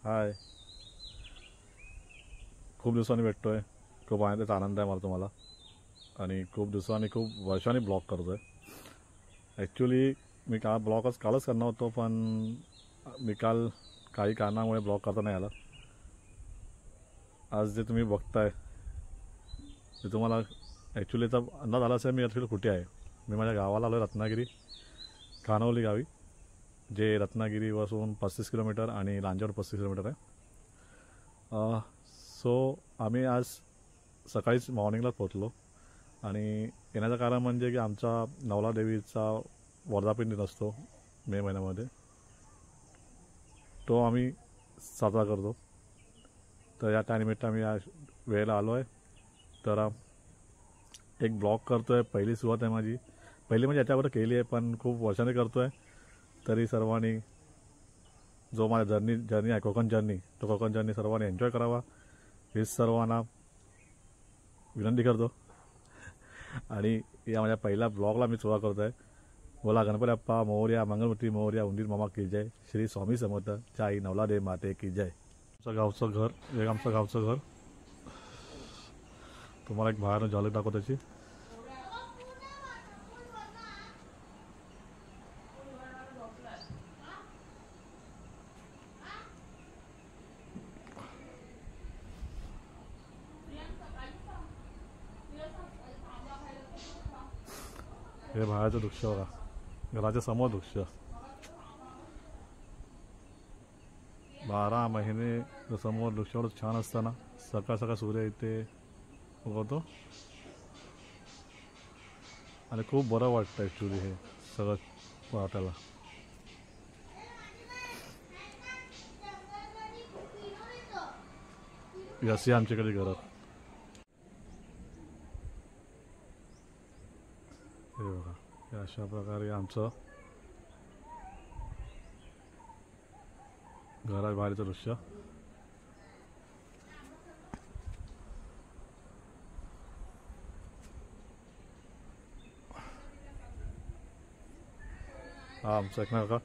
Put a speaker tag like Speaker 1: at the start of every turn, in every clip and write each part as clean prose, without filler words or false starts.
Speaker 1: हाय, खूप दिवसांनी भेटतोय. खूप आनंदाचा आनंद आहे मला तुम्हाला. आणि खूप दिवसांनी खूप वर्षांनी ब्लॉग करतोय. ॲक्च्युली मी कालच करणार होतो, पण मी काल काही कारणामुळे ब्लॉग करता नाही आला. आज जे तुम्ही बघताय ते तुम्हाला ॲक्च्युलीचा अंदाज आला असेल मी ॲक्च्युली कुठे आहे. मी माझ्या गावाला आलो आहे, रत्नागिरी खानवली गावी, जे रत्नागिरीपासून 35 किलोमीटर आणि लांजावर 35 किलोमीटर आहे. सो आम्ही आज सकाळीच मॉर्निंगलाच पोचलो. आणि येण्याचं कारण म्हणजे की आमचा नवला देवीचा वर्धापन असतो मे महिन्यामध्ये, तो आम्ही साजरा करतो. तर या त्यानिमित्त आम्ही आज वेळेला आलो आहे. तर एक ब्लॉग करतो आहे. पहिली सुरुवात आहे माझी. पहिली म्हणजे याच्यावर केली आहे, पण खूप वर्षाने करतो आहे. तरी सर्वांनी जो माझा जर्नी आहे कोकण जर्नी सर्वांनी एन्जॉय करावा हीच सर्वांना विनंती करतो. आणि या माझ्या पहिल्या ब्लॉगला मी सुरुवात करतो आहे. बोला गणपती बाप्पा मोरया, मंगलमूर्ती मोरया, उंदीर मामा की जय, श्री स्वामी समर्थ, चाई नवलादेव माते की जय. आमचं गावचं घर तुम्हाला एक बाहेरनं झलक दाखवतो त्याची. हे बाहेरचं दृश्य बघा, घराच्या समोर दृश्य. 12 महिने समोर दृश्य एवढं छान असताना सकाळ सकाळ सूर्य इथे उगवतो आणि खूप बरं वाटतं ॲक्च्युली हे सगळं वाटायला. अशी आमच्याकडे घरं. हे बघा, हे अशा प्रकारे आमचं घरात बाहेरचं दृश्य. हा आमचं एक ना का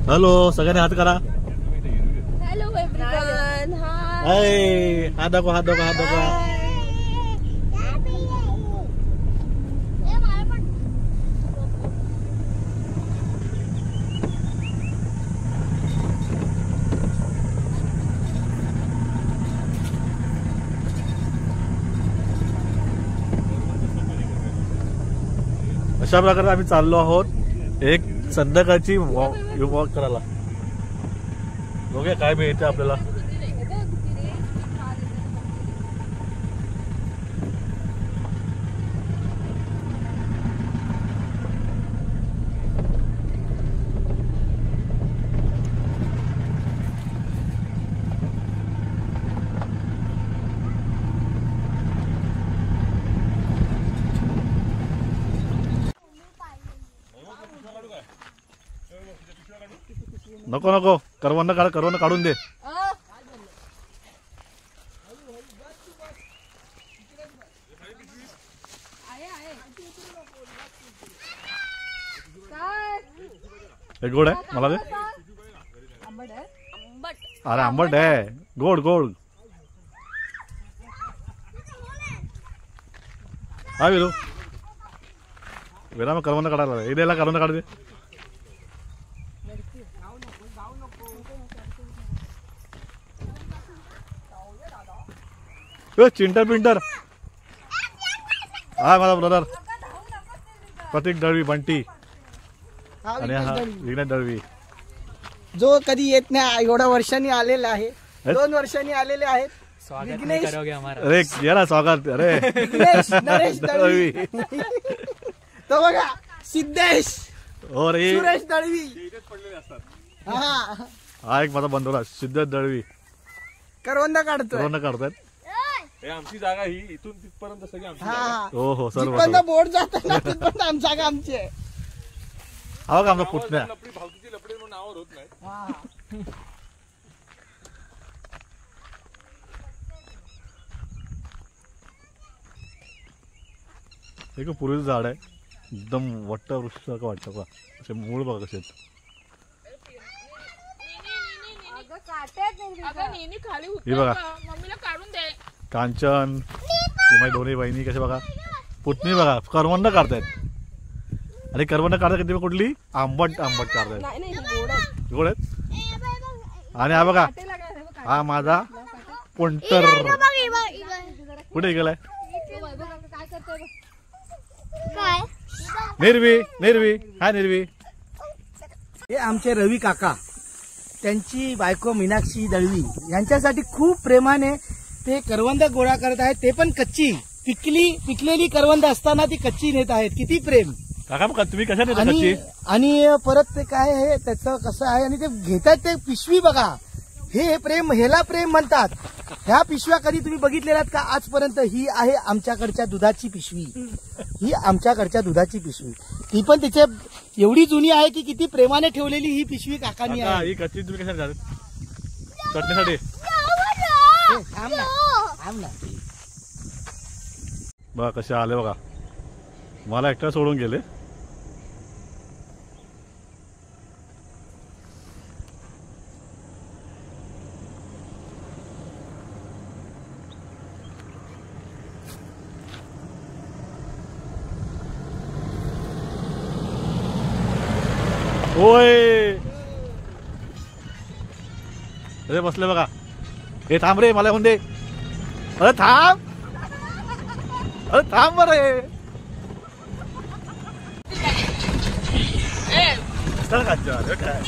Speaker 1: हॅलो सगळ्यांनी हात करा.
Speaker 2: Hello everyone.
Speaker 1: हाय, हात दाखवा. अशा प्रकारे आम्ही चाललो आहोत एक संध्याकाळची वॉक करायला. बघूया काय मिळते आपल्याला. नको करवंद काढून दे. एक गोड आहे मला दे. अरे आंबट आहे, गोड. हा विरू मग करवंद काढायला इथेला करवंद काढू दे. चिंटर पिंटर. हा माझा ब्रदर प्रतीक दळवी बंटी. आणि हा विघ्नेश दळवी
Speaker 3: जो कधी येत नाही, एवढ्या वर्षांनी आलेला आहे, 2 वर्षांनी आलेले आहेत. विघ्नेश
Speaker 1: अरे येरा स्वागत. अरे
Speaker 3: विघ्नेश नरेश दळवी. तो बघा सिद्धेश
Speaker 1: और हे
Speaker 3: सुरेश दळवी. हा
Speaker 1: हा एक माझा बंधू सिद्धेश दळवी
Speaker 3: करवंद काढतोय.
Speaker 1: कोरोना काढतात.
Speaker 4: आमची जागा ही इथून तिथपर्यंत सगळी आमची.
Speaker 3: हा
Speaker 1: हो हो सर्व
Speaker 3: जिथपर्यंत बोट जात ना तिथपर्यंत आमची जागा आमची आहे.
Speaker 1: हा बघा आमचा पुतण्या.
Speaker 4: लपडी भावकीची लपडी म्हणून नावावर होत नाही.
Speaker 3: हा.
Speaker 1: एक पूर्वीचं झाड आहे, एकदम वट्ट वृक्ष वाटतं का, असे मूळ बघा कसे आहेत. हे बघा कांचन, हे माझी दोन्ही बहिणी कसे बघा, पुतणी बघा करवंद काढतायत. आणि करवंद काढतात किती कुठली आंबट आंबट काढतायत, गोड आहेत. आणि हा बघा हा माझा पोंटर कुठे गेलाय, निर्वी निर्वी. हा निर्वी
Speaker 3: हे आमचे रवी काका, त्यांची बायको मीनाक्षी दळवी यांच्यासाठी खूप प्रेमाने ते करवंद गोळा करत आहेत. ते पण कच्ची, पिकलेली करवंद असताना ती कच्ची नेत आहेत. किती प्रेम.
Speaker 1: काका बघा तुम्ही कशा नेता कच्ची.
Speaker 3: आणि परत ते काय आहे त्याचं कसं आहे, आणि ते घेतात ते पिशवी बघा, हे प्रेम, ह्याला प्रेम म्हणतात. ह्या पिशव्या कधी तुम्ही बघितलेल्यात का आजपर्यंत. ही आहे आमच्याकडच्या दुधाची पिशवी, ही आमच्याकडच्या दुधाची पिशवी. ती पण तिचे एवढी जुनी आहे की किती प्रेमाने ठेवलेली ही पिशवी काकांनी आहे.
Speaker 1: ही कच्ची तुम्ही कशा चटणीसाठी.
Speaker 3: थांब ना.
Speaker 1: बघा कसे आले बघा, मला एकटा सोडून गेले. ओय अरे बसले बघा. हे थांब रे, मला येऊन दे. अरे थांब, अरे थांब रे. चल का काय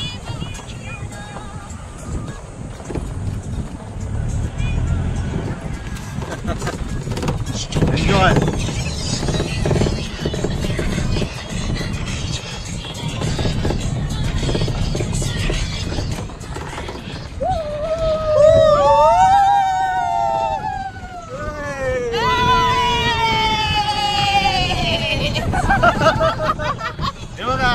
Speaker 1: एन्जॉय. हे बघा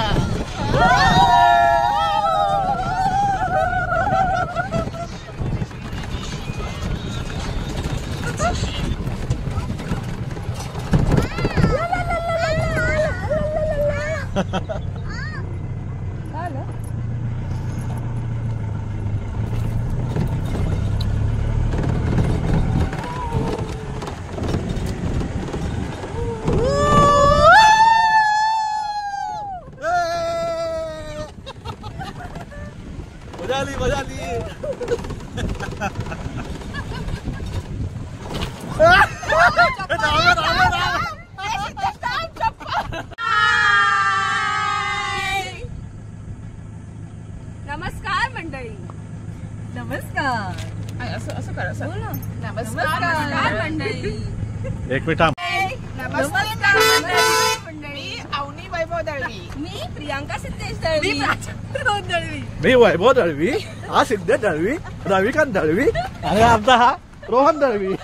Speaker 1: मजा आली.
Speaker 2: नमस्कार मंडळी. नमस्कार. असं करा. नमस्कार मंडळी.
Speaker 1: एक मिनिट थांब.
Speaker 2: नमस्कार मंडळी. मी अवनी वैभव दळवी. मी प्रियांका सिद्धेश दळवी.
Speaker 1: मी वैभव दळवी, हा सिद्धेश दळवी, रविकांत दळवी आणि आमचा हा रोहन दळवी.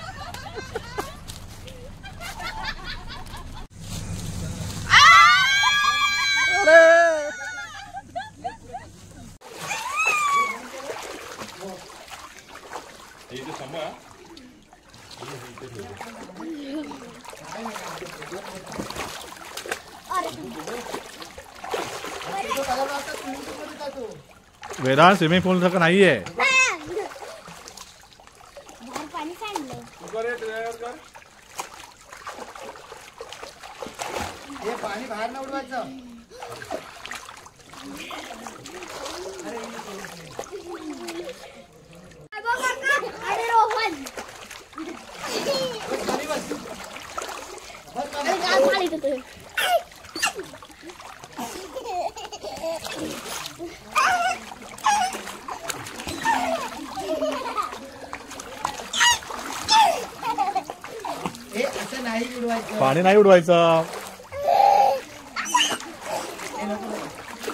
Speaker 1: वेदांत स्विमिंग पूल सारखं नाहीये.
Speaker 5: पाणी सांडलं.
Speaker 3: हे पाणी बाहेर न उडवायचं.
Speaker 5: अरे रोहन
Speaker 3: नाही उडवायचं.
Speaker 1: पाणी नाही उडवायचं.